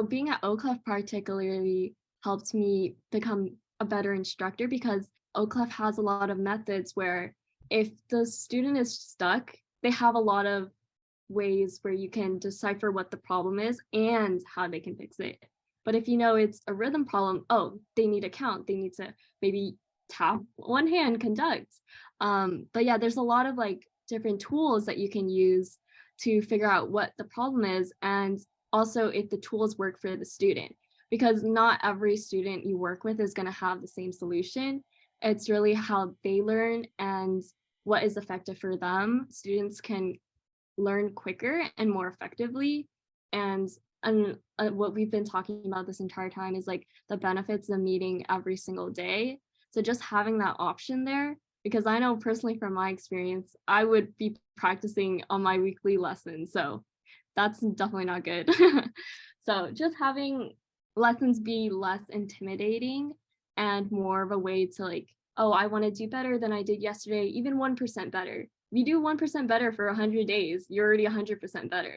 Being at Oclef particularly helped me become a better instructor because Oclef has a lot of methods where if the student is stuck, they have a lot of ways where you can decipher what the problem is and how they can fix it. But if you know it's a rhythm problem, oh, they need a count. They need to maybe tap one hand, conduct. But yeah, there's a lot of like different tools that you can use to figure out what the problem is and also if the tools work for the student. Because not every student you work with is going to have the same solution. It's really how they learn and what is effective for them. Students can learn quicker and more effectively. And what we've been talking about this entire time is like the benefits of meeting every single day. So just having that option there, because I know personally from my experience, I would be practicing on my weekly lessons. So that's definitely not good. So just having lessons be less intimidating and more of a way to like, oh, I want to do better than I did yesterday, even 1% better. If you do 1% better for 100 days, you're already 100% better.